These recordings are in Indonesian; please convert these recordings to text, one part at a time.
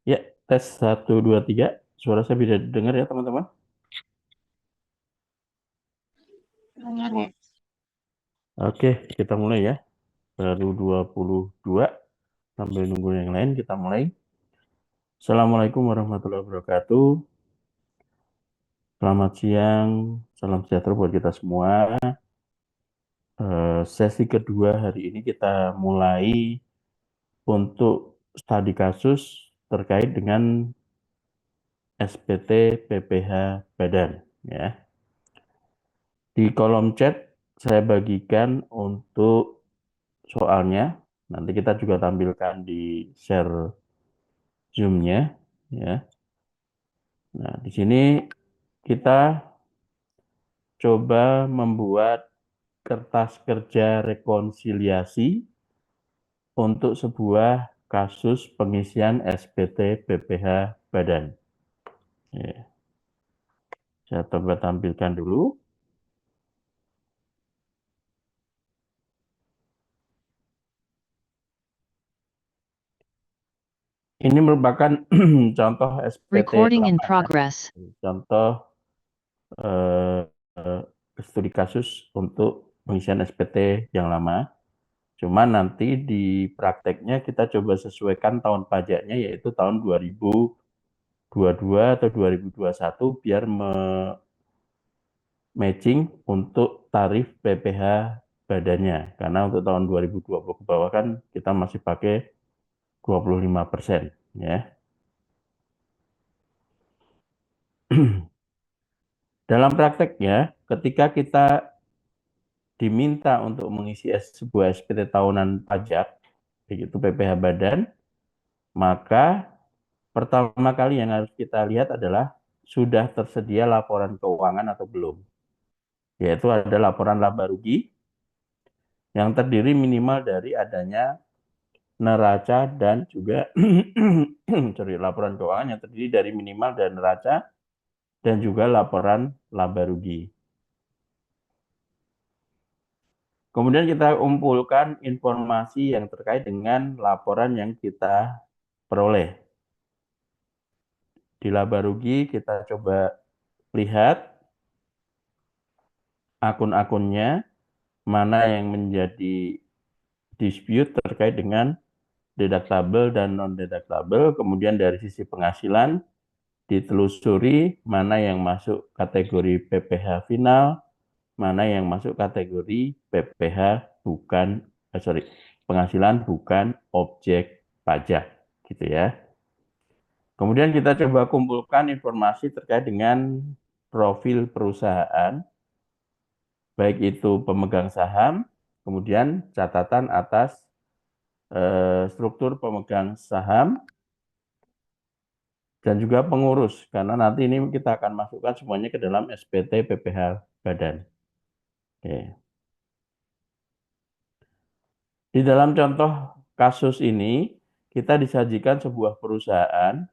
Ya, tes 1, 2, 3. Suara saya bisa dengar ya, teman-teman? Benar ya. Oke, kita mulai ya. Baru 22, sambil nunggu yang lain, kita mulai. Assalamualaikum warahmatullahi wabarakatuh. Selamat siang, salam sejahtera buat kita semua. Sesi kedua hari ini kita mulai untuk studi kasus terkait dengan SPT PPh Badan. Ya. Di kolom chat saya bagikan untuk soalnya. Nanti kita juga tampilkan di share Zoom-nya, ya. Nah, di sini kita coba membuat kertas kerja rekonsiliasi untuk sebuah kasus pengisian SPT PPh Badan. Ya, saya coba tampilkan dulu. Ini merupakan contoh SPT Recording in lama ya. progress. Contoh eh, eh, studi kasus untuk pengisian SPT yang lama. Cuman nanti di prakteknya kita coba sesuaikan tahun pajaknya yaitu tahun 2022 atau 2021 biar matching untuk tarif PPh badannya. Karena untuk tahun 2020 ke bawah kan kita masih pakai 25%, ya. Dalam prakteknya, ketika kita diminta untuk mengisi sebuah SPT tahunan pajak, yaitu PPh badan, maka pertama kali yang harus kita lihat adalah sudah tersedia laporan keuangan atau belum. Yaitu ada laporan laba rugi yang terdiri minimal dari adanya neraca dan juga laporan keuangan yang terdiri dari minimal dari neraca dan juga laporan laba rugi. Kemudian kita kumpulkan informasi yang terkait dengan laporan yang kita peroleh. Di laba rugi kita coba lihat akun-akunnya, mana yang menjadi dispute terkait dengan deductible dan non-deductible. Kemudian dari sisi penghasilan, ditelusuri mana yang masuk kategori PPh final, mana yang masuk kategori PPh bukan, penghasilan bukan objek pajak, gitu ya. Kemudian kita coba kumpulkan informasi terkait dengan profil perusahaan, baik itu pemegang saham, kemudian catatan atas struktur pemegang saham, dan juga pengurus, karena nanti ini kita akan masukkan semuanya ke dalam SPT PPh Badan. Oke. Di dalam contoh kasus ini, kita disajikan sebuah perusahaan,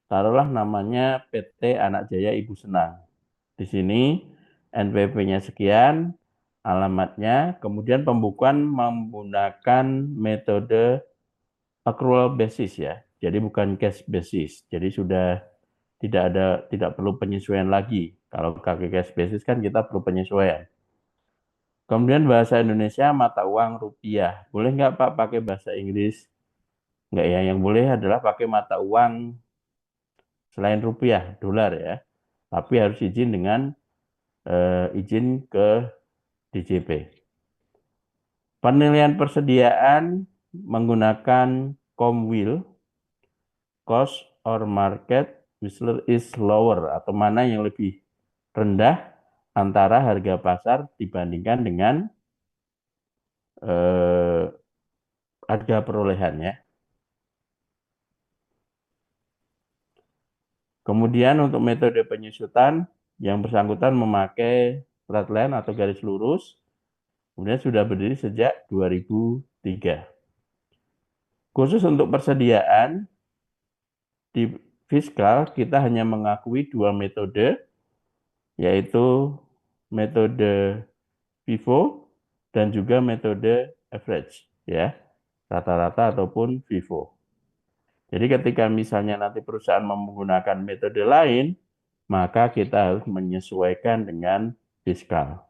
taruhlah namanya PT Anak Jaya Ibu Senang. Di sini NPWP-nya sekian, alamatnya, kemudian pembukuan menggunakan metode accrual basis ya. Jadi bukan cash basis. Jadi sudah tidak perlu penyesuaian lagi. Kalau pakai cash basis kan kita perlu penyesuaian. Kemudian bahasa Indonesia mata uang rupiah. Boleh nggak Pak pakai bahasa Inggris? Nggak ya, yang boleh adalah pakai mata uang selain rupiah, dolar ya. Tapi harus izin dengan izin ke DJP. Penilaian persediaan menggunakan Comwheel, cost or market Whistler is lower, atau mana yang lebih rendah antara harga pasar dibandingkan dengan eh, harga perolehannya. Kemudian untuk metode penyusutan, yang bersangkutan memakai flat line atau garis lurus, kemudian sudah berdiri sejak 2003. Khusus untuk persediaan, di fiskal kita hanya mengakui dua metode, yaitu metode FIFO dan juga metode average, ya, rata-rata ataupun FIFO. Jadi ketika misalnya nanti perusahaan menggunakan metode lain, maka kita harus menyesuaikan dengan fiskal.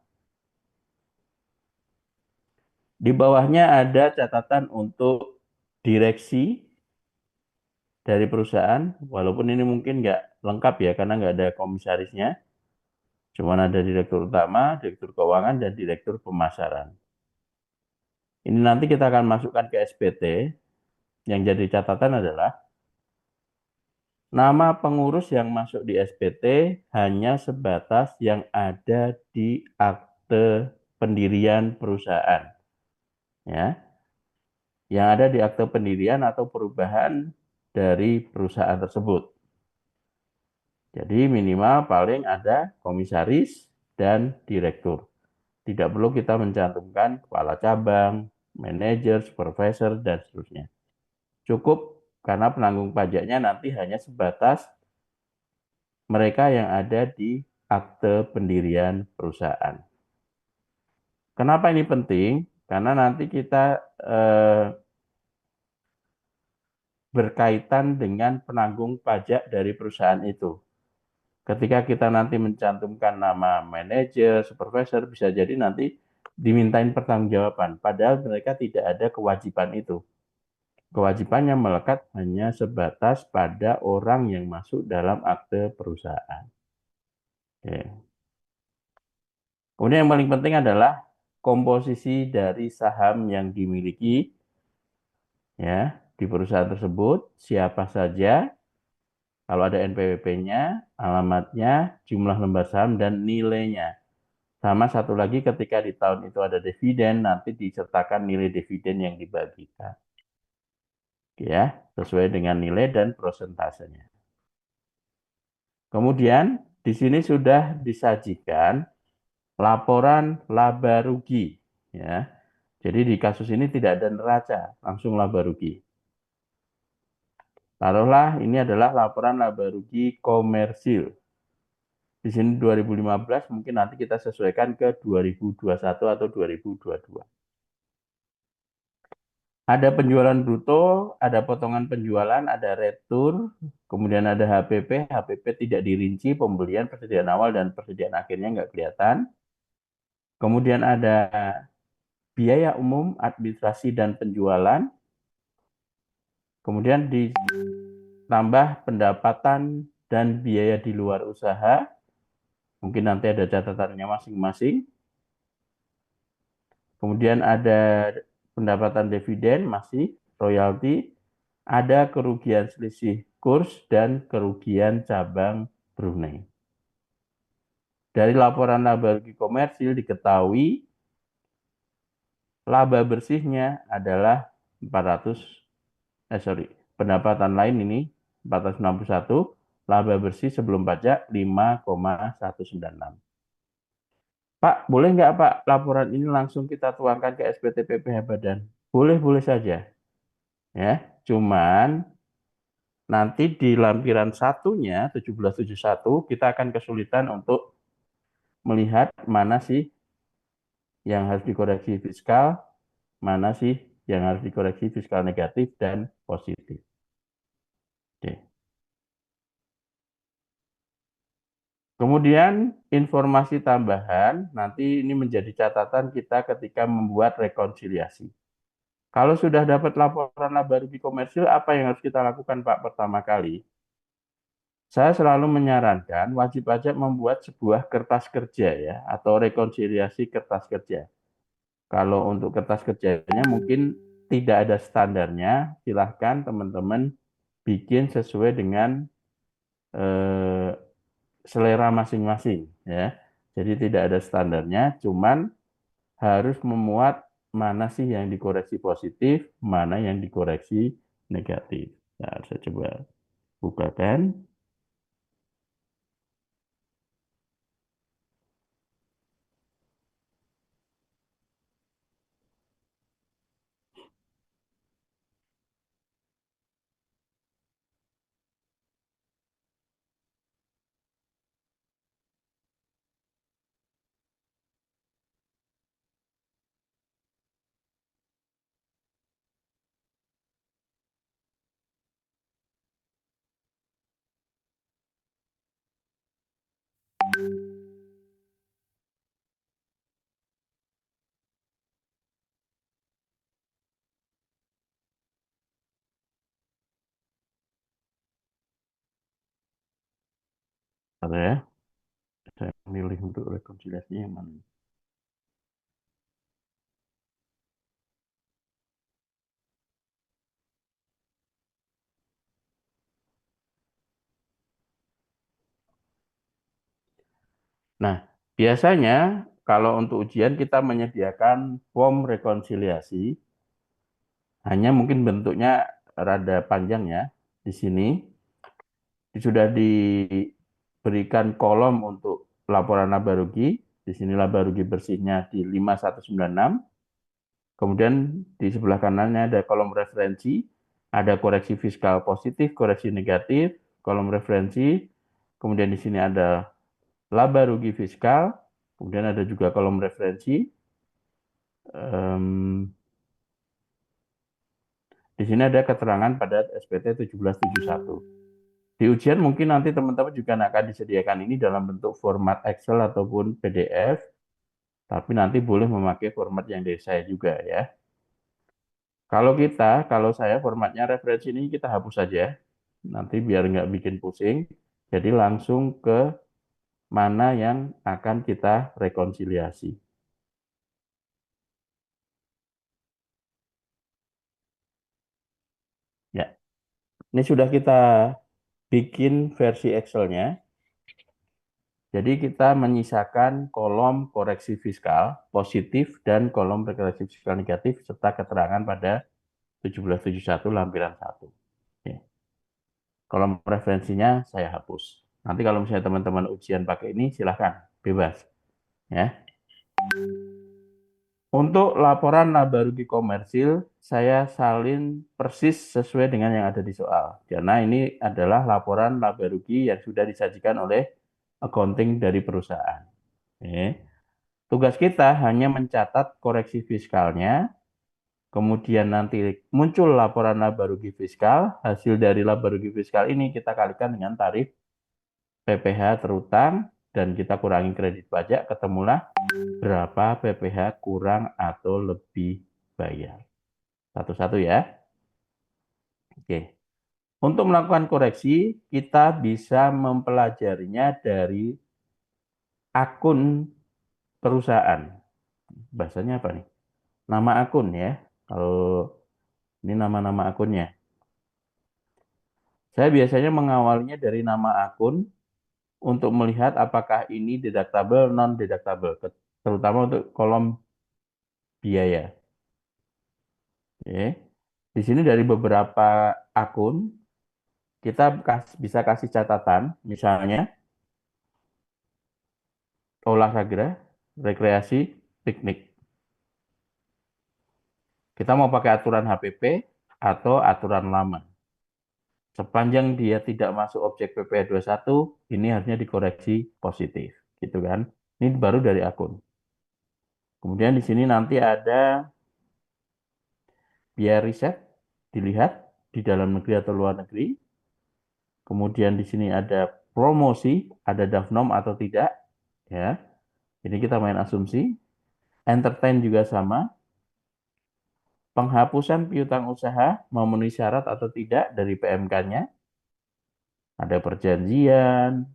Di bawahnya ada catatan untuk direksi dari perusahaan, walaupun ini mungkin nggak lengkap ya, karena nggak ada komisarisnya. Cuma ada direktur utama, direktur keuangan, dan direktur pemasaran. Ini nanti kita akan masukkan ke SPT. Yang jadi catatan adalah nama pengurus yang masuk di SPT hanya sebatas yang ada di akte pendirian perusahaan. Ya, yang ada di akte pendirian atau perubahan dari perusahaan tersebut. Jadi minimal paling ada komisaris dan direktur. Tidak perlu kita mencantumkan kepala cabang, manajer, supervisor, dan seterusnya. Cukup karena penanggung pajaknya nanti hanya sebatas mereka yang ada di akte pendirian perusahaan. Kenapa ini penting? Karena nanti kita berkaitan dengan penanggung pajak dari perusahaan itu. Ketika kita nanti mencantumkan nama manajer, supervisor, bisa jadi nanti dimintain pertanggungjawaban. Padahal mereka tidak ada kewajiban itu. Kewajibannya melekat hanya sebatas pada orang yang masuk dalam akte perusahaan. Oke. Kemudian yang paling penting adalah komposisi dari saham yang dimiliki ya di perusahaan tersebut, siapa saja, kalau ada NPWP-nya, alamatnya, jumlah lembar saham, dan nilainya. Sama satu lagi ketika di tahun itu ada dividen, nanti disertakan nilai dividen yang dibagikan. Ya, sesuai dengan nilai dan prosentasenya. Kemudian di sini sudah disajikan laporan laba rugi. Ya, jadi di kasus ini tidak ada neraca, langsung laba rugi. Taruhlah ini adalah laporan laba rugi komersil. Di sini 2015, mungkin nanti kita sesuaikan ke 2021 atau 2022. Ada penjualan bruto, ada potongan penjualan, ada retur, kemudian ada HPP. HPP tidak dirinci, pembelian, persediaan awal, dan persediaan akhirnya nggak kelihatan. Kemudian ada biaya umum, administrasi, dan penjualan. Kemudian ditambah pendapatan dan biaya di luar usaha. Mungkin nanti ada catatannya masing-masing. Kemudian ada pendapatan dividen, masih royalti, ada kerugian selisih kurs dan kerugian cabang Brunei. Dari laporan laba rugi komersil diketahui laba bersihnya adalah 400, pendapatan lain ini 461, laba bersih sebelum pajak 5,196. Pak, boleh nggak Pak laporan ini langsung kita tuangkan ke SPT PPh Badan? Boleh-boleh saja. Ya, cuman nanti di lampiran satunya 1771 kita akan kesulitan untuk melihat mana sih yang harus dikoreksi fiskal, mana sih yang harus dikoreksi fiskal negatif dan positif. Oke. Kemudian informasi tambahan, nanti ini menjadi catatan kita ketika membuat rekonsiliasi. Kalau sudah dapat laporan laba rugi komersil, apa yang harus kita lakukan Pak pertama kali? Saya selalu menyarankan wajib pajak membuat sebuah kertas kerja ya, atau rekonsiliasi kertas kerja. Kalau untuk kertas kerjanya mungkin tidak ada standarnya, silahkan teman-teman bikin sesuai dengan eh, selera masing-masing ya. Jadi tidak ada standarnya, cuman harus memuat mana sih yang dikoreksi positif, mana yang dikoreksi negatif. Nah, saya coba bukakan. Ada ya, saya milih untuk rekonsiliasinya yang mana. Nah, biasanya kalau untuk ujian kita menyediakan form rekonsiliasi, hanya mungkin bentuknya rada panjang ya. Di sini sudah diberikan kolom untuk laporan laba rugi. Di sini laba rugi bersihnya di 5196. Kemudian di sebelah kanannya ada kolom referensi, ada koreksi fiskal positif, koreksi negatif, kolom referensi. Kemudian di sini ada laba rugi fiskal, kemudian ada juga kolom referensi. Em, di sini ada keterangan pada SPT 1771. Di ujian mungkin nanti teman-teman juga akan disediakan ini dalam bentuk format Excel ataupun PDF, tapi nanti boleh memakai format yang dari saya juga ya. Kalau saya formatnya referensi ini kita hapus saja, nanti biar nggak bikin pusing. Jadi langsung ke mana yang akan kita rekonsiliasi. Ya, ini sudah kita bikin versi Excel-nya. Jadi kita menyisakan kolom koreksi fiskal positif dan kolom koreksi fiskal negatif serta keterangan pada 1771 lampiran 1. Oke. Kolom referensinya saya hapus. Nanti kalau misalnya teman-teman ujian pakai ini silahkan, bebas. Ya. Untuk laporan laba rugi komersil, saya salin persis sesuai dengan yang ada di soal. Karena ini adalah laporan laba rugi yang sudah disajikan oleh accounting dari perusahaan. Oke. Tugas kita hanya mencatat koreksi fiskalnya, kemudian nanti muncul laporan laba rugi fiskal, hasil dari laba rugi fiskal ini kita kalikan dengan tarif PPh terutang, dan kita kurangi kredit pajak, ketemulah berapa PPh kurang atau lebih bayar. Satu-satu ya. Oke. Untuk melakukan koreksi, kita bisa mempelajarinya dari akun perusahaan. Bahasanya apa nih? Nama akun ya. Kalau ini nama-nama akunnya. Saya biasanya mengawalnya dari nama akun untuk melihat apakah ini deductible, non-deductible, terutama untuk kolom biaya. Oke. Di sini dari beberapa akun, kita bisa kasih catatan, misalnya olahraga, rekreasi, piknik. Kita mau pakai aturan HPP atau aturan lama. Sepanjang dia tidak masuk objek PPh 21, ini harusnya dikoreksi positif, gitu kan? Ini baru dari akun. Kemudian di sini nanti ada biaya riset, dilihat di dalam negeri atau luar negeri. Kemudian di sini ada promosi, ada DAFNOM atau tidak, ya. Ini kita main asumsi. Entertain juga sama. Penghapusan piutang usaha memenuhi syarat atau tidak dari PMK-nya. Ada perjanjian,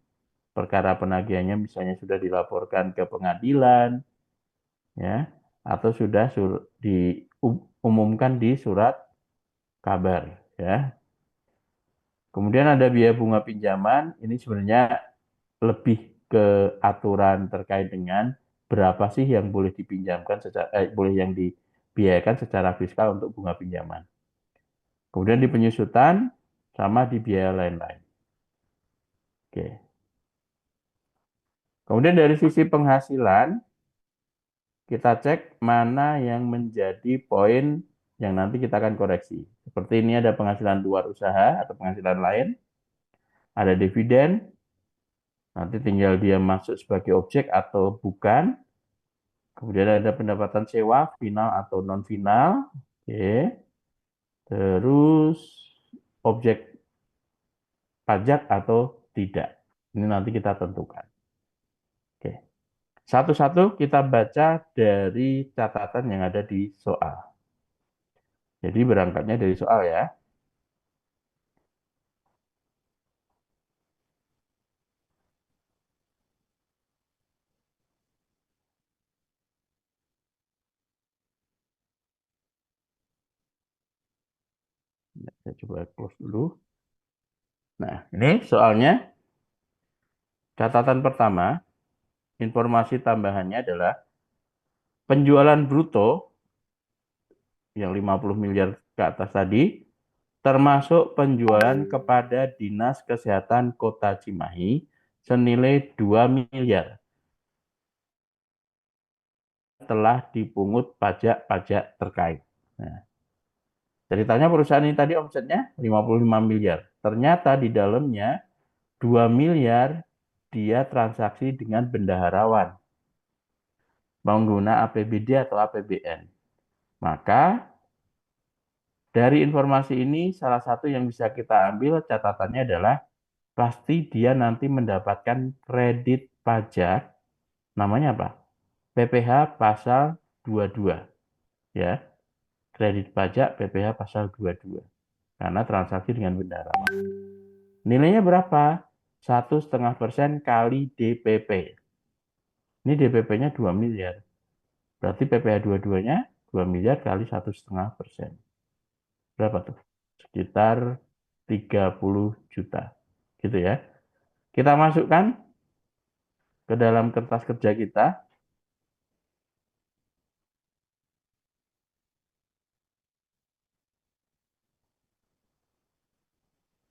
perkara penagihannya misalnya sudah dilaporkan ke pengadilan, ya, atau sudah diumumkan di surat kabar, ya. Kemudian ada biaya bunga pinjaman, ini sebenarnya lebih ke aturan terkait dengan berapa sih yang boleh dipinjamkan boleh yang dibiayakan secara fiskal untuk bunga pinjaman. Kemudian di penyusutan sama di biaya lain-lain. Oke. Kemudian dari sisi penghasilan kita cek mana yang menjadi poin yang nanti kita akan koreksi. Seperti ini ada penghasilan luar usaha atau penghasilan lain, ada dividen, nanti tinggal dia masuk sebagai objek atau bukan. Kemudian ada pendapatan sewa, final atau non-final. Oke. Terus objek pajak atau tidak. Ini nanti kita tentukan. Oke. Satu-satu kita baca dari catatan yang ada di soal. Jadi berangkatnya dari soal ya. Saya coba close dulu. Nah, ini soalnya catatan pertama, informasi tambahannya adalah penjualan bruto yang 50 miliar ke atas tadi, termasuk penjualan kepada Dinas Kesehatan Kota Cimahi senilai 2 miliar telah dipungut pajak-pajak terkait. Nah, ceritanya perusahaan ini tadi omsetnya 55 miliar. Ternyata di dalamnya 2 miliar dia transaksi dengan bendaharawan, pengguna APBD atau APBN. Maka dari informasi ini salah satu yang bisa kita ambil catatannya adalah pasti dia nanti mendapatkan kredit pajak, namanya apa? PPh pasal 22, ya. Kredit pajak PPh pasal 22 karena transaksi dengan bendahara. Nilainya berapa? 1,5% kali DPP. Ini DPP-nya 2 miliar. Berarti PPh 22-nya 2 miliar kali 1,5%. Berapa tuh? Sekitar 30 juta. Gitu ya. Kita masukkan ke dalam kertas kerja kita.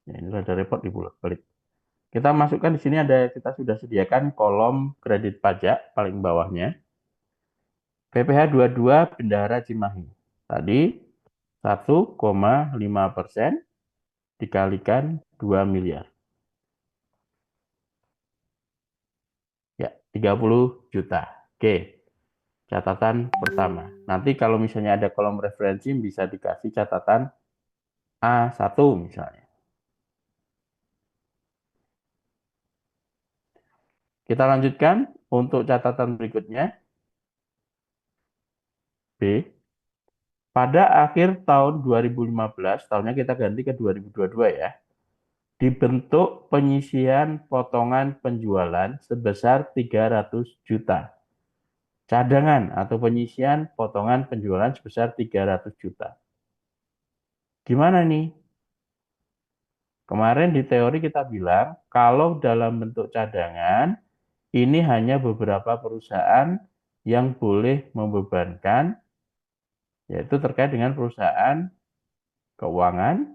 Ya, ini ada repot di balik. Kita masukkan di sini kita sudah sediakan kolom kredit pajak paling bawahnya. PPh 22 Bendahara Cimahi. Tadi 1,5% dikalikan 2 miliar. Ya, 30 juta. Oke, catatan pertama. Nanti kalau misalnya ada kolom referensi bisa dikasih catatan A1 misalnya. Kita lanjutkan untuk catatan berikutnya. B. Pada akhir tahun 2015, tahunnya kita ganti ke 2022 ya, dibentuk penyisian potongan penjualan sebesar 300 juta. Cadangan atau penyisian potongan penjualan sebesar 300 juta. Gimana nih? Kemarin di teori kita bilang, kalau dalam bentuk cadangan, ini hanya beberapa perusahaan yang boleh membebankan, yaitu terkait dengan perusahaan keuangan,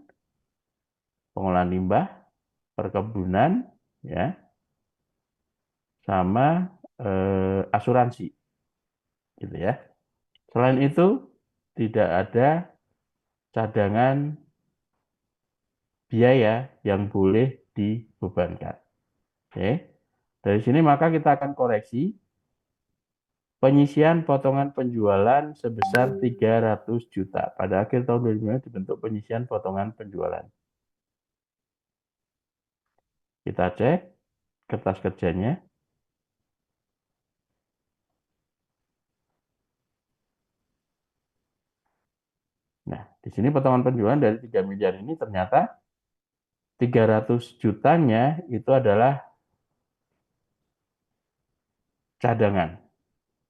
pengolahan limbah, perkebunan, ya, sama asuransi, gitu ya. Selain itu, tidak ada cadangan biaya yang boleh dibebankan. Oke. Dari sini maka kita akan koreksi penyisian potongan penjualan sebesar 300 juta. Pada akhir tahun 2015 dibentuk penyisian potongan penjualan. Kita cek kertas kerjanya. Nah, di sini potongan penjualan dari 3 miliar ini ternyata 300 jutanya itu adalah cadangan.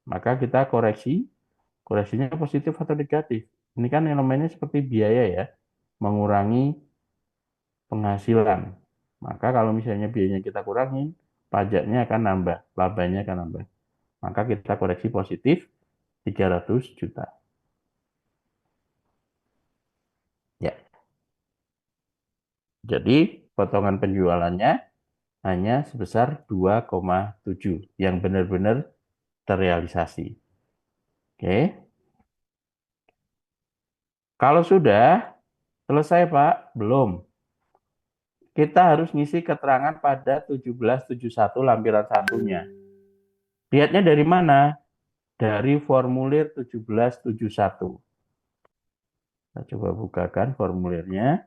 Maka kita koreksinya positif atau negatif. Ini kan elemennya seperti biaya ya, mengurangi penghasilan. Maka kalau misalnya biayanya kita kurangin, pajaknya akan nambah, labanya akan nambah. Maka kita koreksi positif 300 juta. Ya. Jadi potongan penjualannya hanya sebesar 2,7 yang benar-benar terrealisasi. Oke. Kalau sudah selesai, Pak? Belum. Kita harus ngisi keterangan pada 1771 lampiran satunya. Lihatnya dari mana? Dari formulir 1771. Kita coba bukakan formulirnya.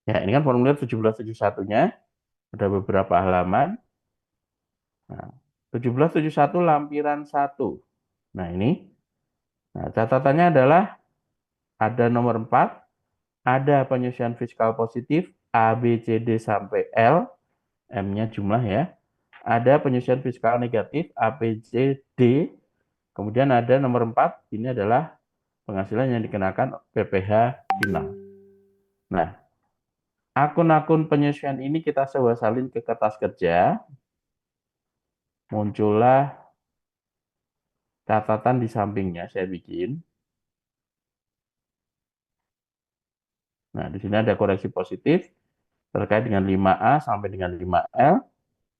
Ya, ini kan formulir 1771-nya. Ada beberapa halaman. Nah, 1771 lampiran 1. Nah, ini. Nah, catatannya adalah ada nomor 4. ada penyesuaian fiskal positif A, B, C, D sampai L, M-nya jumlah ya. Ada penyesuaian fiskal negatif A, B, C, D. Kemudian ada nomor 4, ini adalah penghasilan yang dikenakan PPh final. Nah, akun-akun penyesuaian ini kita sewa salin ke kertas kerja. Muncullah catatan di sampingnya, saya bikin. Nah, di sini ada koreksi positif terkait dengan 5A sampai dengan 5L,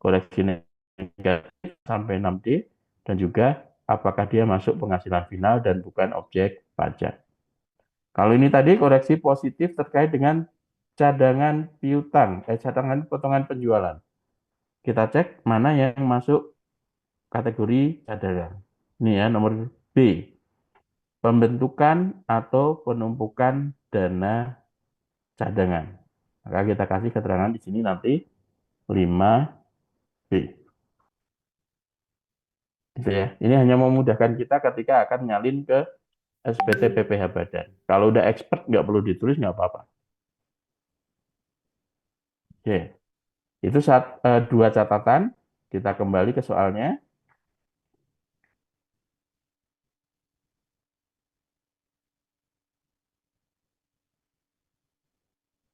koreksi negatif sampai 6D, dan juga apakah dia masuk penghasilan final dan bukan objek pajak. Kalau ini tadi koreksi positif terkait dengan cadangan piutang, cadangan potongan penjualan. Kita cek mana yang masuk kategori cadangan. Ini ya, nomor B. Pembentukan atau penumpukan dana cadangan. Maka kita kasih keterangan di sini nanti 5B. Gitu ya. Ini hanya memudahkan kita ketika akan nyalin ke SPT PPh Badan. Kalau udah expert nggak perlu ditulis nggak apa-apa. Oke, itu dua catatan. Kita kembali ke soalnya.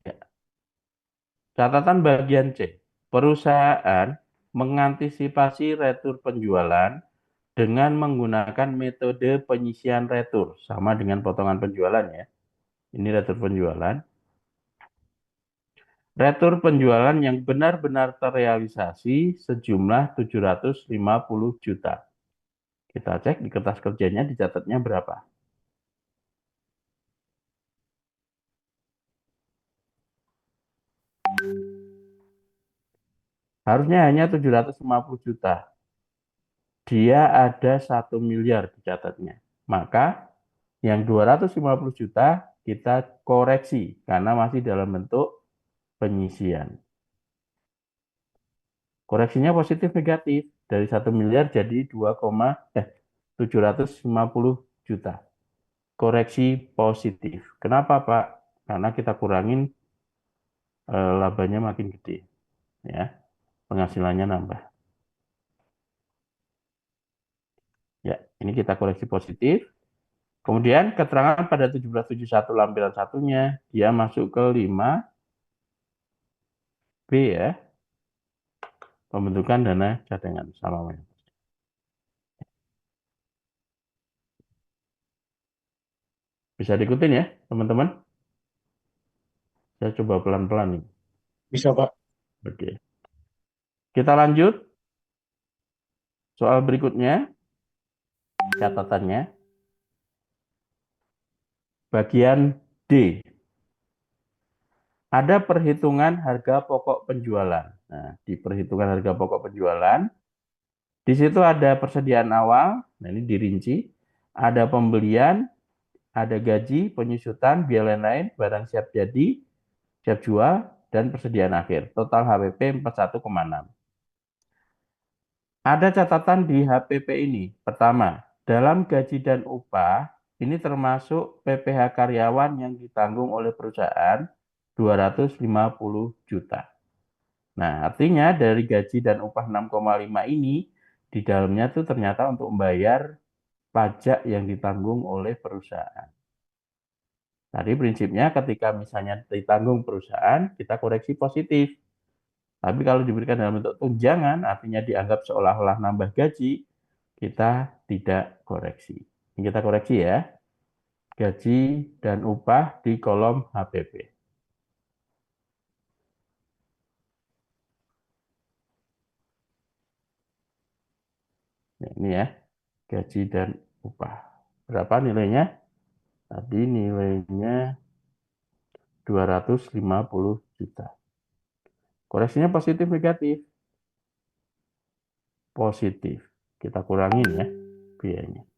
Ya. Catatan bagian C. Perusahaan mengantisipasi retur penjualan dengan menggunakan metode penyisian retur. Sama dengan potongan penjualan ya. Ini retur penjualan. Retur penjualan yang benar-benar terrealisasi sejumlah 750 juta. Kita cek di kertas kerjanya dicatatnya berapa. Harusnya hanya 750 juta. Dia ada 1 miliar dicatatnya. Maka yang 250 juta kita koreksi karena masih dalam bentuk penyisian. Koreksinya positif negatif. Dari 1 miliar jadi 750 juta. Koreksi positif. Kenapa Pak? Karena kita kurangin labanya makin gede. Ya, penghasilannya nambah. Ya, ini kita koreksi positif. Kemudian keterangan pada 1771 lampiran satunya, dia masuk ke 5B ya, pembentukan dana cadangan sama. Bisa diikutin ya, teman-teman? Saya coba pelan-pelan nih. Bisa, Pak. Oke. Kita lanjut. Soal berikutnya, catatannya. Bagian D. Ada perhitungan harga pokok penjualan. Nah, di perhitungan harga pokok penjualan, di situ ada persediaan awal, nah ini dirinci, ada pembelian, ada gaji, penyusutan, biaya lain-lain, barang siap jadi, siap jual, dan persediaan akhir. Total HPP 41,6. Ada catatan di HPP ini. Pertama, dalam gaji dan upah, ini termasuk PPh karyawan yang ditanggung oleh perusahaan 250 juta. Nah, artinya dari gaji dan upah 6,5 ini, di dalamnya tuh ternyata untuk membayar pajak yang ditanggung oleh perusahaan. Tadi prinsipnya ketika misalnya ditanggung perusahaan, kita koreksi positif. Tapi kalau diberikan dalam bentuk tunjangan, artinya dianggap seolah-olah nambah gaji, kita tidak koreksi. Ini kita koreksi ya. Gaji dan upah di kolom HPP. Nah, ini ya, gaji dan upah. Berapa nilainya? Tadi nilainya 250 juta. Koreksinya positif negatif? Positif. Kita kurangin ya biayanya.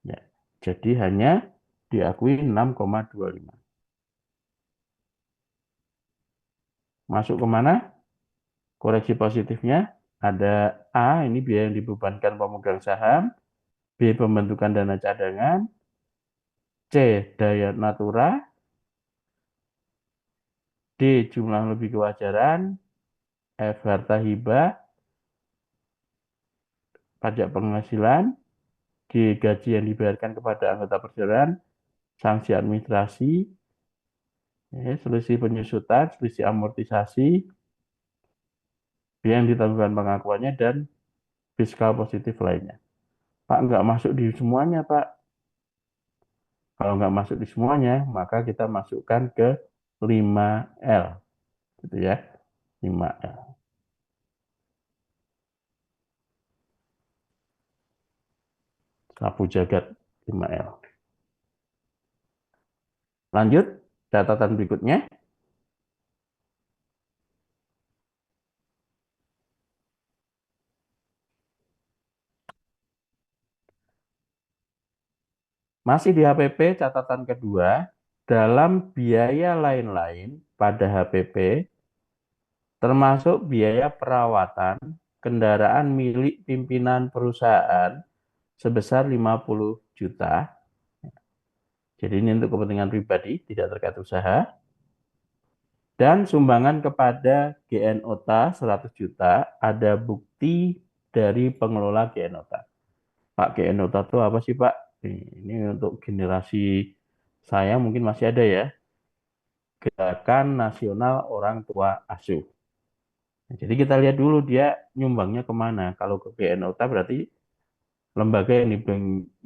Ya, jadi hanya diakui 6,25. Masuk kemana? Koreksi positifnya ada A, ini biaya yang dibebankan pemegang saham. B. Pembentukan dana cadangan, C. Daya natura, D. Jumlah lebih kewajaran, F. Harta hibah, pajak penghasilan, G. Gaji yang dibayarkan kepada anggota perseroan, sanksi administrasi, selisih penyusutan, selisih amortisasi, biaya yang ditanggungan pengakuannya, dan fiskal positif lainnya. Pak, nggak masuk di semuanya, Pak. Kalau nggak masuk di semuanya, maka kita masukkan ke 5L. Gitu ya, 5L. Sapu jagat 5L. Lanjut, catatan berikutnya. Masih di HPP, catatan kedua, dalam biaya lain-lain pada HPP, termasuk biaya perawatan kendaraan milik pimpinan perusahaan sebesar 50 juta. Jadi ini untuk kepentingan pribadi, tidak terkait usaha. Dan sumbangan kepada GNOTA 100 juta, ada bukti dari pengelola GNOTA. Pak, GNOTA itu apa sih, Pak? Ini untuk generasi saya mungkin masih ada ya. Gerakan Nasional Orang Tua Asuh. Nah, jadi kita lihat dulu dia nyumbangnya kemana. Kalau ke GNOTA berarti lembaga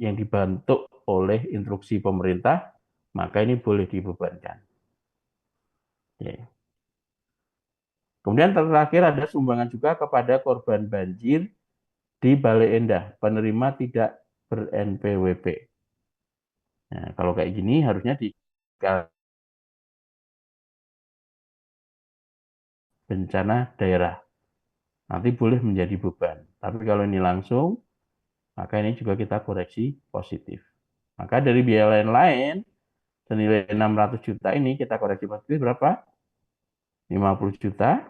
yang dibentuk oleh instruksi pemerintah, maka ini boleh dibebankan. Oke. Kemudian terakhir ada sumbangan juga kepada korban banjir di Bale Endah, penerima tidak ber-NPWP. Nah, kalau kayak gini harusnya di bencana daerah. Nanti boleh menjadi beban. Tapi kalau ini langsung, maka ini juga kita koreksi positif. Maka dari biaya lain-lain, senilai 600 juta ini kita koreksi positif berapa? 50 juta.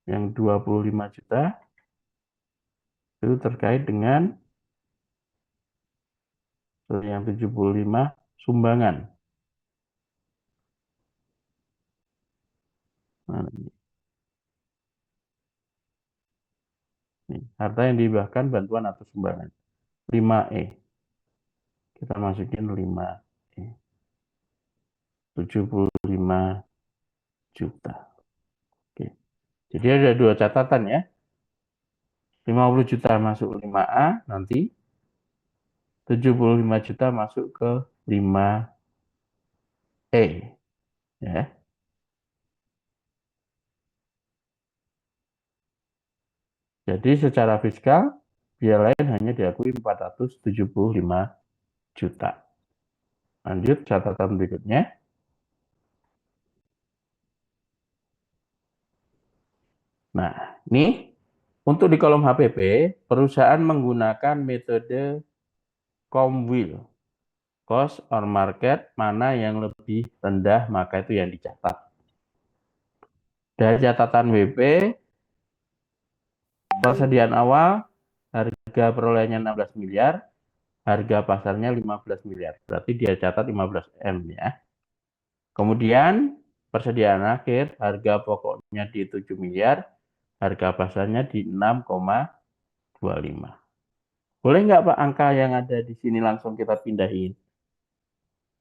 Yang 25 juta itu terkait dengan yang 75 sumbangan. Nah, ini, harta yang dihibahkan bantuan atau sumbangan. 5E. Kita masukin 5E. 75 juta. Oke. Jadi ada dua catatan ya. 50 juta masuk 5A nanti. 75 juta masuk ke 5E. Ya. Jadi secara fiskal, biaya lain hanya diakui 475 juta. Lanjut catatan berikutnya. Nah, ini untuk di kolom HPP, perusahaan menggunakan metode Comwheel. Cost or market, mana yang lebih rendah, maka itu yang dicatat. Dari catatan WP, persediaan awal, harga perolehannya 16 miliar, harga pasarnya 15 miliar. Berarti dia catat 15 M ya. Kemudian persediaan akhir, harga pokoknya di 7 miliar, harga pasarnya di 6,25. Boleh nggak Pak angka yang ada di sini langsung kita pindahin?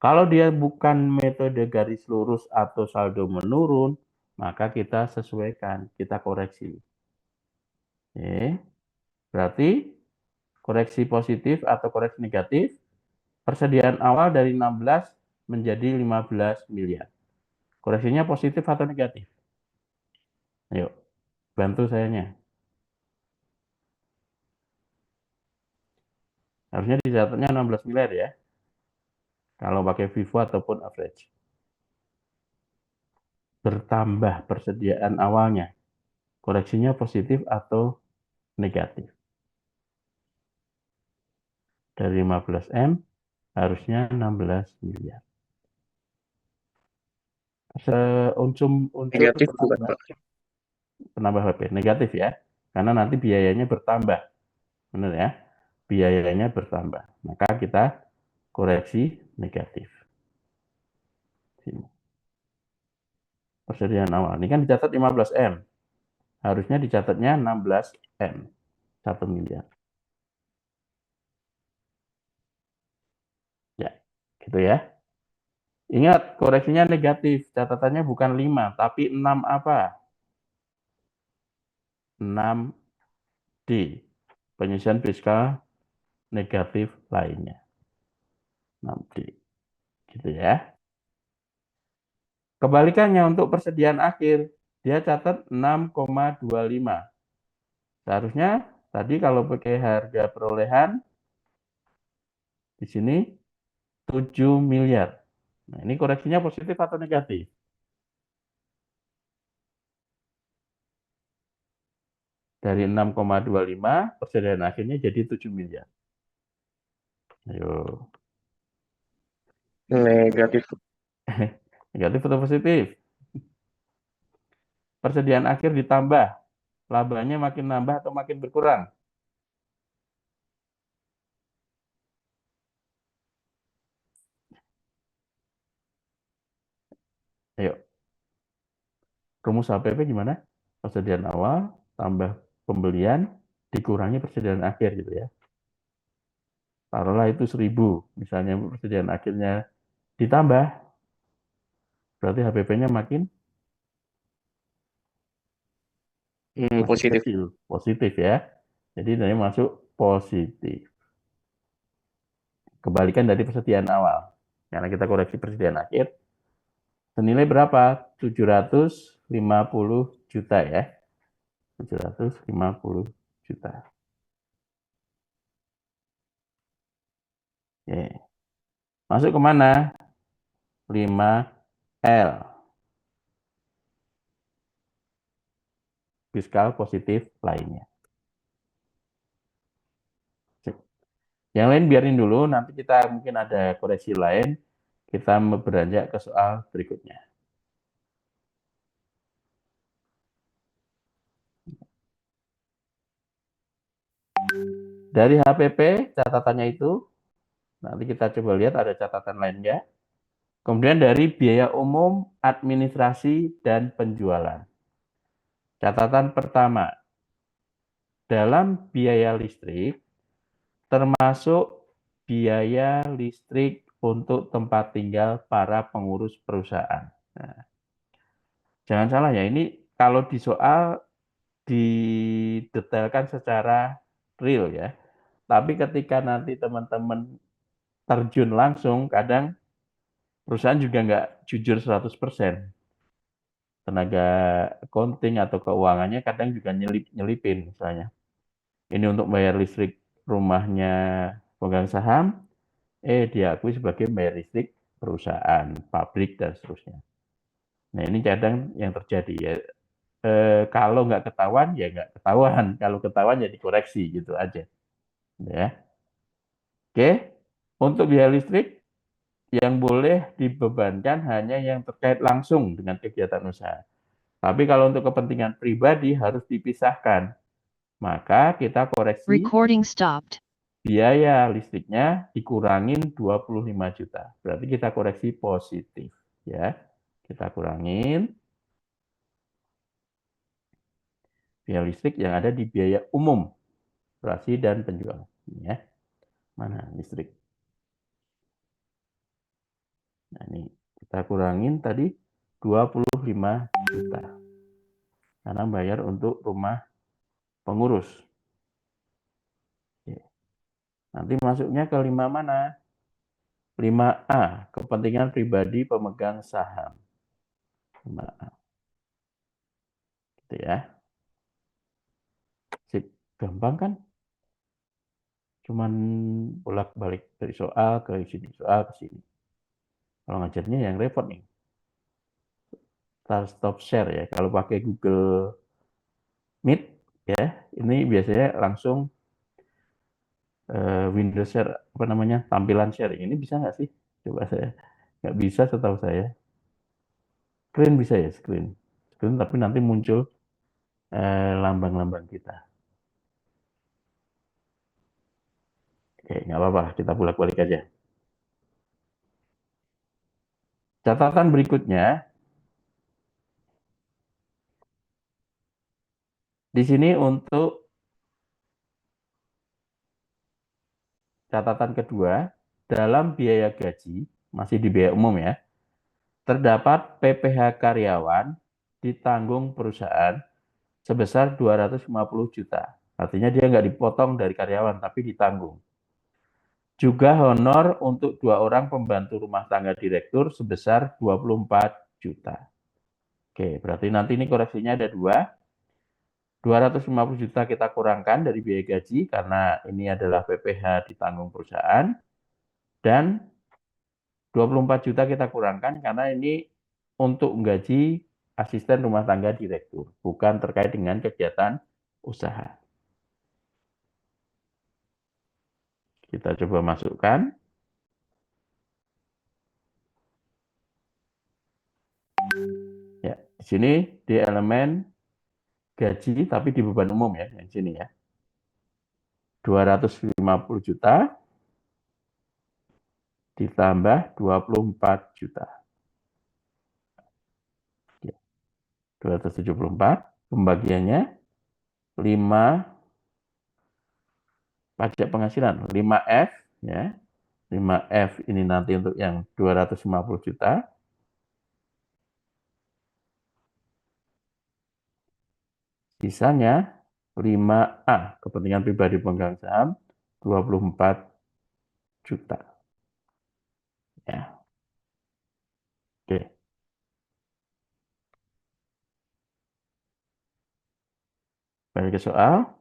Kalau dia bukan metode garis lurus atau saldo menurun, maka kita sesuaikan, kita koreksi. Oke. Berarti koreksi positif atau koreksi negatif, persediaan awal dari 16 menjadi 15 miliar. Koreksinya positif atau negatif? Ayo, bantu sayanya. Harusnya dicatatnya 16 miliar ya, kalau pakai Vivo ataupun average. Bertambah persediaan awalnya, koreksinya positif atau negatif. Dari 15M harusnya 16 miliar. Unsur itu Negatif bukan, Pak? penambah HP negatif ya, karena nanti biayanya bertambah, benar ya? Biayanya bertambah, maka kita koreksi negatif. Sini. Persediaan awal, ini kan dicatat 15M, harusnya dicatatnya 16M, 1 miliar. Ya, gitu ya. Ingat, koreksinya negatif, catatannya bukan 5, tapi 6 apa? 6D, penyusunan fiskal negatif lainnya. 6D, gitu ya. Kebalikannya untuk persediaan akhir, dia catat 6,25. Seharusnya tadi kalau pakai harga perolehan, di sini 7 miliar. Nah, ini koreksinya positif atau negatif? Dari 6,25, persediaan akhirnya jadi 7 miliar. Ayo. Negatif. Negatif atau positif? Persediaan akhir ditambah, labanya makin nambah atau makin berkurang? Ayo, rumus HPP gimana? Persediaan awal tambah pembelian dikurangi persediaan akhir gitu ya. Taruhlah itu 1.000, misalnya persediaan akhirnya ditambah, berarti HPP-nya makin Positif. kecil, positif ya. Jadi ini masuk positif. Kebalikan dari persediaan awal. Karena kita koreksi persediaan akhir, senilai berapa? 750 juta ya. 750 juta. Oke. Masuk kemana? 5L. Fiskal positif lainnya. Yang lain biarin dulu, nanti kita mungkin ada koreksi lain, kita beranjak ke soal berikutnya. Dari HPP, catatannya itu, nanti kita coba lihat ada catatan lain nggak. Kemudian dari biaya umum, administrasi, dan penjualan. Catatan pertama, dalam biaya listrik, termasuk biaya listrik untuk tempat tinggal para pengurus perusahaan. Nah, jangan salah ya, ini kalau di soal didetailkan secara real ya. Tapi ketika nanti teman-teman terjun langsung, kadang perusahaan juga nggak jujur 100%. Tenaga accounting atau keuangannya kadang juga nyelipin misalnya. Ini untuk bayar listrik rumahnya pemegang saham, diakui sebagai bayar listrik perusahaan, pabrik, dan seterusnya. Nah ini kadang yang terjadi ya. Kalau nggak ketahuan ya nggak ketahuan, kalau ketahuan ya dikoreksi gitu aja. Ya. Oke, untuk biaya listrik yang boleh dibebankan hanya yang terkait langsung dengan kegiatan usaha. Tapi kalau untuk kepentingan pribadi harus dipisahkan. Maka kita koreksi Recording stopped. biaya listriknya dikurangin 25 juta. Berarti kita koreksi positif. Ya, kita kurangin biaya listrik yang ada di biaya umum, operasi dan penjualan. Ya, mana listrik? Nah, ini kita kurangin tadi 25 juta. Karena bayar untuk rumah pengurus. Oke. Nanti masuknya ke 5 mana? 5A, kepentingan pribadi pemegang saham. 5A. Gitu ya. Sip. Gampang kan? Cuman bolak-balik dari soal ke sini, soal ke sini. Kalau ngajarnya yang repot nih. Start stop share ya. Kalau pakai Google Meet ya, ini biasanya langsung Windows share, apa namanya, tampilan sharing ini bisa nggak sih? Coba saya, nggak bisa setahu saya. Screen bisa ya, screen. Screen tapi nanti muncul lambang-lambang kita. Oke, nggak apa-apa, kita bolak-balik aja. Catatan berikutnya, di sini untuk catatan kedua, dalam biaya gaji, masih di biaya umum ya, terdapat PPh karyawan ditanggung perusahaan sebesar 250 juta. Artinya dia nggak dipotong dari karyawan, tapi ditanggung. Juga honor untuk 2 orang pembantu rumah tangga direktur sebesar 24 juta. Oke, berarti nanti ini koreksinya ada dua. 250 juta kita kurangkan dari biaya gaji karena ini adalah PPh ditanggung perusahaan. Dan 24 juta kita kurangkan karena ini untuk menggaji asisten rumah tangga direktur, bukan terkait dengan kegiatan usaha. Kita coba masukkan. Ya, di sini di elemen gaji tapi di beban umum ya, yang sini ya. 250 juta ditambah 24 juta. Ya, 274, pembagiannya 5 pajak penghasilan, 5F ya. 5F ini nanti untuk yang 250 juta. Sisanya 5A, kepentingan pribadi pemegang saham 24 juta. Ya, oke. Balik ke soal.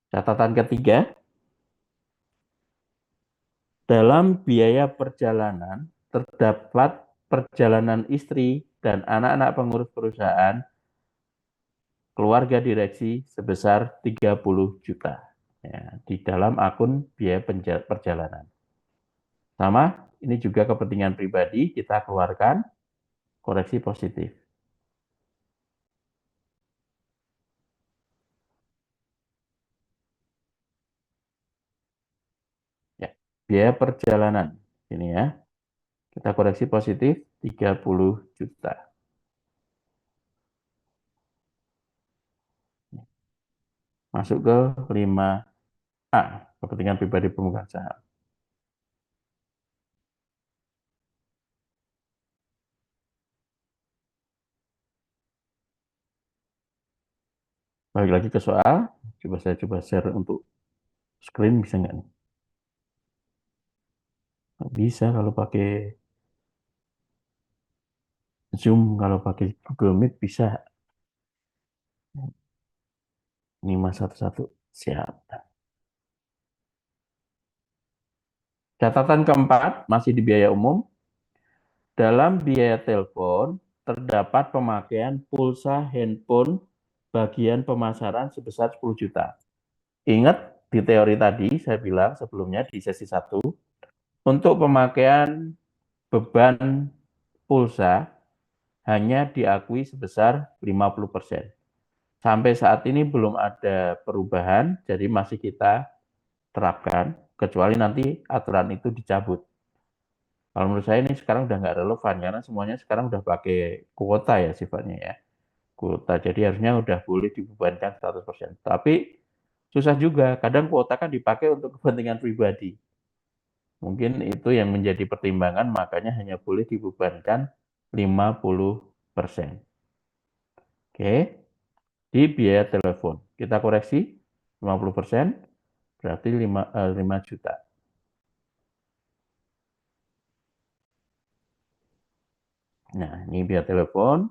Catatan ketiga, dalam biaya perjalanan terdapat perjalanan istri dan anak-anak pengurus perusahaan keluarga direksi sebesar 30 juta. Ya, di dalam akun biaya perjalanan. Sama, ini juga kepentingan pribadi, kita keluarkan koreksi positif. Ya, biaya perjalanan. Ini ya, kita koreksi positif 30 juta. Masuk ke 5A, kepentingan pribadi pemegang saham. Balik lagi ke soal, saya coba share untuk screen, bisa nggak nih? Nggak bisa kalau pakai Zoom, kalau pakai Google Meet bisa. 511, siap. Catatan keempat, masih di biaya umum. Dalam biaya telepon, terdapat pemakaian pulsa handphone bagian pemasaran sebesar 10 juta. Ingat di teori tadi, saya bilang sebelumnya di sesi 1, untuk pemakaian beban pulsa hanya diakui sebesar 50%. Sampai saat ini belum ada perubahan, jadi masih kita terapkan, kecuali nanti aturan itu dicabut. Kalau menurut saya ini sekarang udah nggak relevan, karena semuanya sekarang udah pakai kuota ya sifatnya ya. Kuota, jadi harusnya udah boleh dibebankan 100%. Tapi susah juga, kadang kuota kan dipakai untuk kepentingan pribadi. Mungkin itu yang menjadi pertimbangan, makanya hanya boleh dibebankan 50%. Oke, di biaya telepon. Kita koreksi 50%, berarti 5 juta. Nah, ini biaya telepon,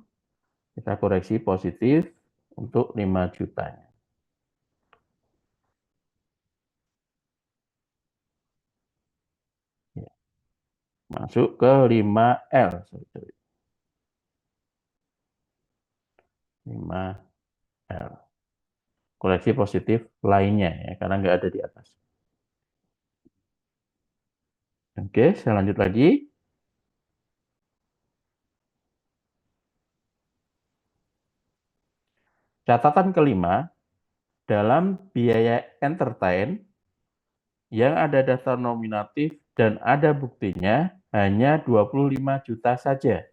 kita koreksi positif untuk 5 jutanya. Ya, masuk ke 5L. 5L. koreksi positif lainnya ya, karena nggak ada di atas. Oke, saya lanjut lagi. Catatan kelima, dalam biaya entertain yang ada daftar nominatif dan ada buktinya hanya 25 juta saja.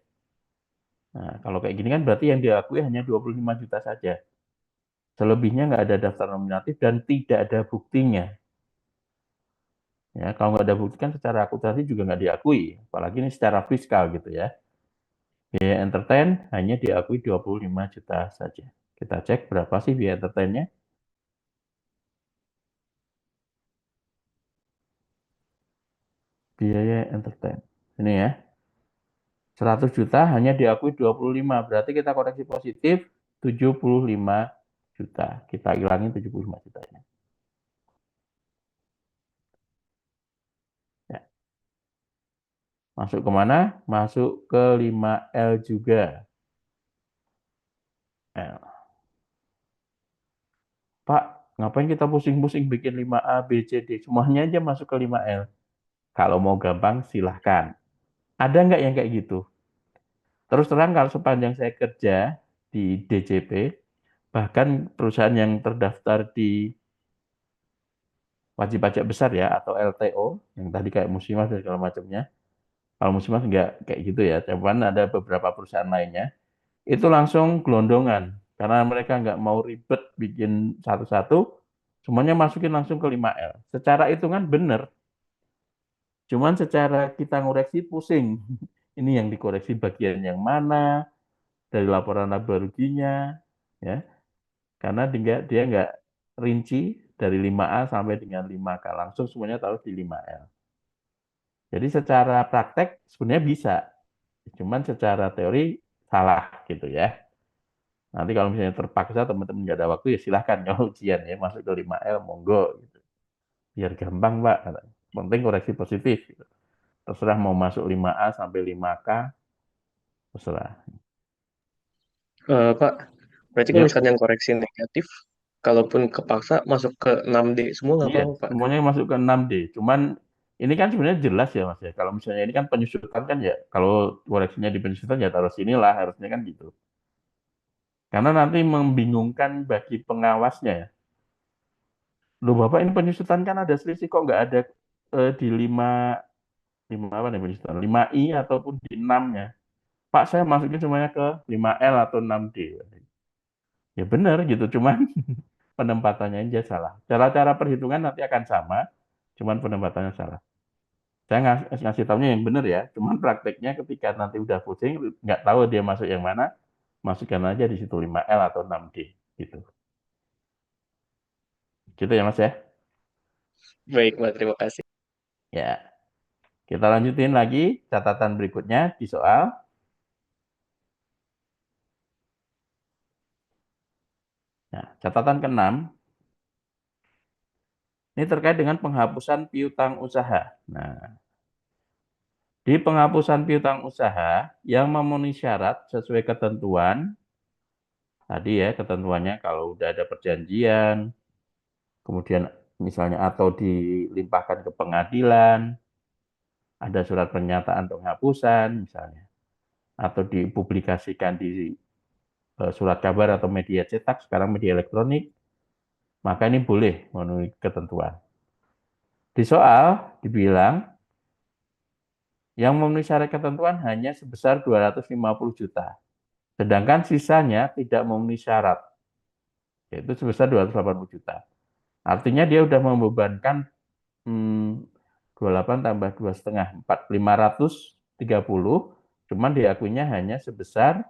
Nah, kalau kayak gini kan berarti yang diakui hanya 25 juta saja. Selebihnya nggak ada daftar nominatif dan tidak ada buktinya. Ya, kalau nggak ada bukti kan secara akuntansi juga nggak diakui. Apalagi ini secara fiskal gitu ya. Biaya entertain hanya diakui 25 juta saja. Kita cek berapa sih biaya entertainnya. Biaya entertain. Ini ya. 100 juta hanya diakui 25. Berarti kita koreksi positif 75 juta. Kita ilangin 75 jutanya. Ya. Masuk ke mana? Masuk ke 5L juga. L. Pak, ngapain kita pusing-pusing bikin 5A, B, C, D? Semuanya aja masuk ke 5L. Kalau mau gampang, silahkan. Ada nggak yang kayak gitu? Terus terang kalau sepanjang saya kerja di DJP, bahkan perusahaan yang terdaftar di wajib pajak besar ya, atau LTO, yang tadi kayak Musimas dan segala macamnya. Kalau Musimas nggak kayak gitu ya, cuman ada beberapa perusahaan lainnya. Itu langsung gelondongan. Karena mereka nggak mau ribet bikin satu-satu, semuanya masukin langsung ke 5L. Secara hitungan benar, cuman secara kita ngoreksi pusing. Ini yang dikoreksi bagian yang mana, dari laporan laba ruginya, ya. Karena dia nggak rinci dari 5A sampai dengan 5K. Langsung semuanya taruh di 5L. Jadi secara praktek sebenarnya bisa, cuman secara teori salah gitu ya. Nanti kalau misalnya terpaksa teman-teman nggak ada waktu ya silahkan kalau ujian ya masuk ke 5L monggo gitu. Biar gampang Pak. Katanya. Penting koreksi positif. Gitu. Terserah mau masuk 5A sampai 5K, terserah. Pak, berarti kalau Yap, misalnya yang koreksi negatif, kalaupun kepaksa masuk ke 6D semua nggak iya, apa-apa, Pak. semuanya masuk ke 6D. Cuman ini kan sebenarnya jelas ya Mas ya. Kalau misalnya ini kan penyusutan kan ya, kalau koreksinya di penyusutan ya taruh sinilah harusnya kan gitu. Karena nanti membingungkan bagi pengawasnya ya. Loh Bapak ini penyusutan kan ada selisih kok nggak ada di 5 apa nih penyusutan? 5I ataupun di 6-nya. Pak saya masukin semuanya ke 5L atau 6D. Ya benar gitu, cuman penempatannya aja salah. Cara-cara perhitungan nanti akan sama, cuman penempatannya salah. Saya ngasih tahunya yang benar ya, cuman prakteknya ketika nanti udah pusing, nggak tahu dia masuk yang mana, masukkan aja di situ 5L atau 6D gitu. Gitu ya Mas ya. Baik, Pak, terima kasih. Ya, kita lanjutin lagi catatan berikutnya di soal. Nah, catatan keenam ini terkait dengan penghapusan piutang usaha. Nah, di penghapusan piutang usaha yang memenuhi syarat sesuai ketentuan, tadi ya ketentuannya kalau udah ada perjanjian, kemudian misalnya atau dilimpahkan ke pengadilan, ada surat pernyataan penghapusan misalnya, atau dipublikasikan di surat kabar atau media cetak, sekarang media elektronik, maka ini boleh memenuhi ketentuan. Di soal dibilang yang memenuhi syarat ketentuan hanya sebesar 250 juta. Sedangkan sisanya tidak memenuhi syarat, yaitu sebesar 280 juta. Artinya dia sudah membebankan 28 tambah 2,5, 530, cuman diakuinya hanya sebesar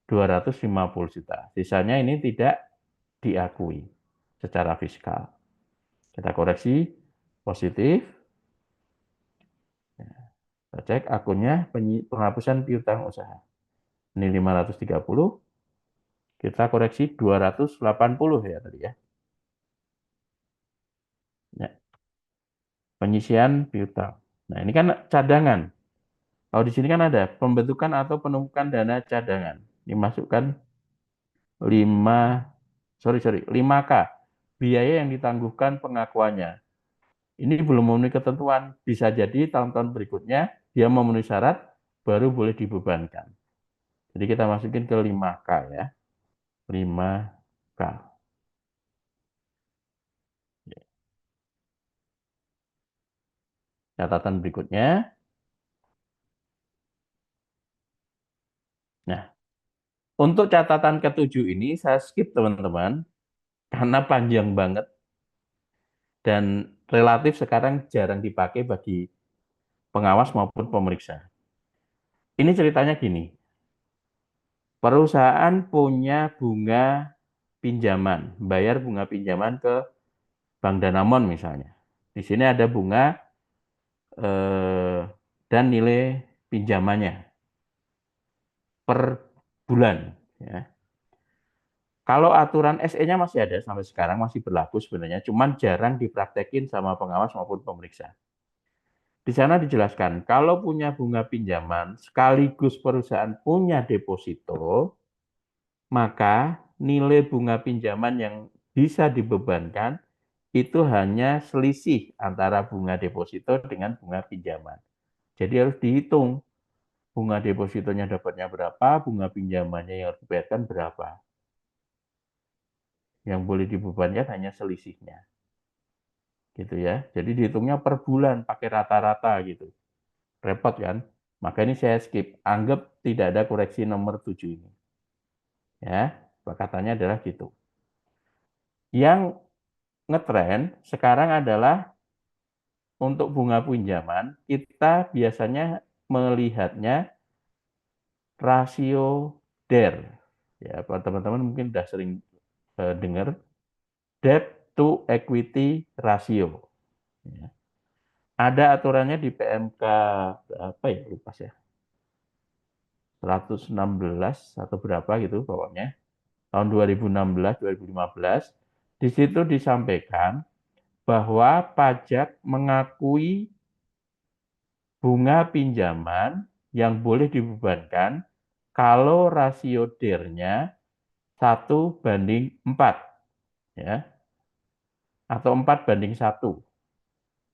250 juta. Sisanya ini tidak diakui secara fiskal. Kita koreksi positif. Kita cek akunnya penghapusan piutang usaha. Ini 530, kita koreksi 280 ya tadi ya. Ya, penyisian piutang. Nah, ini kan cadangan. Kalau di sini kan ada pembentukan atau penumpukan dana cadangan. Dimasukkan 5 5K. Biaya yang ditangguhkan pengakuannya. Ini belum memenuhi ketentuan. Bisa jadi tahun-tahun berikutnya dia memenuhi syarat baru boleh dibebankan. Jadi kita masukin ke 5K ya. 5K. Catatan berikutnya. Nah, untuk catatan ketujuh ini saya skip teman-teman karena panjang banget dan relatif sekarang jarang dipakai bagi pengawas maupun pemeriksa. Ini ceritanya gini, perusahaan punya bunga pinjaman, bayar bunga pinjaman ke Bank Danamon misalnya. Di sini ada bunga eh, dan nilai pinjamannya per bulan. Ya. Kalau aturan SE-nya masih ada sampai sekarang masih berlaku sebenarnya, cuman jarang dipraktekin sama pengawas maupun pemeriksa. Di sana dijelaskan, kalau punya bunga pinjaman sekaligus perusahaan punya deposito, maka nilai bunga pinjaman yang bisa dibebankan itu hanya selisih antara bunga deposito dengan bunga pinjaman. Jadi harus dihitung bunga depositonya dapatnya berapa, bunga pinjamannya yang harus dibayarkan berapa. Yang boleh dibebankan hanya selisihnya. Gitu ya. Jadi dihitungnya per bulan pakai rata-rata gitu. Repot kan? Maka ini saya skip. Anggap tidak ada koreksi nomor 7 ini. Ya, katanya adalah gitu. Yang ngetren sekarang adalah untuk bunga pinjaman, kita biasanya melihatnya rasio DER. Ya, teman-teman mungkin sudah sering dengar debt to equity ratio. Ya. Ada aturannya di PMK apa ya lupa ya 116 atau berapa gitu pokoknya tahun 2016 2015 di situ disampaikan bahwa pajak mengakui bunga pinjaman yang boleh dibebankan kalau rasio DIR-nya 1:4 ya atau 4:1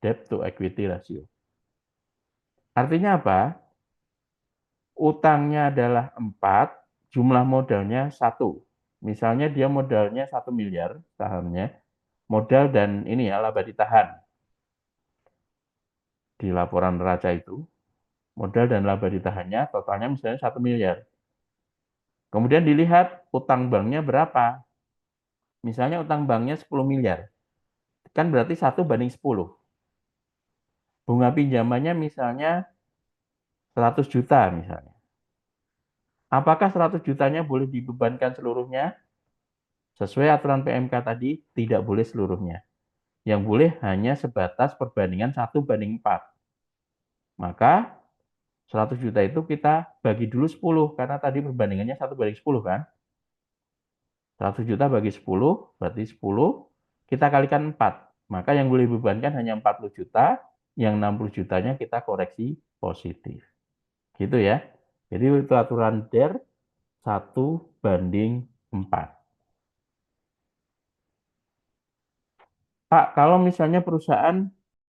debt to equity ratio. Artinya apa? Utangnya adalah 4, jumlah modalnya 1. Misalnya dia modalnya 1 miliar sahamnya, modal dan ini ya laba ditahan di laporan neraca itu, modal dan laba ditahannya totalnya misalnya 1 miliar. Kemudian dilihat utang banknya berapa. Misalnya utang banknya 10 miliar, kan berarti 1:10. Bunga pinjamannya misalnya 100 juta misalnya. Apakah 100 jutanya boleh dibebankan seluruhnya? Sesuai aturan PMK tadi, tidak boleh seluruhnya. Yang boleh hanya sebatas perbandingan 1:4. Maka 100 juta itu kita bagi dulu 10, karena tadi perbandingannya 1:10 kan. 100 juta bagi 10, berarti 10, kita kalikan 4. Maka yang boleh dibebankan hanya 40 juta, yang 60 jutanya kita koreksi positif. Gitu ya. Jadi itu aturan DER 1:4. Pak, kalau misalnya perusahaan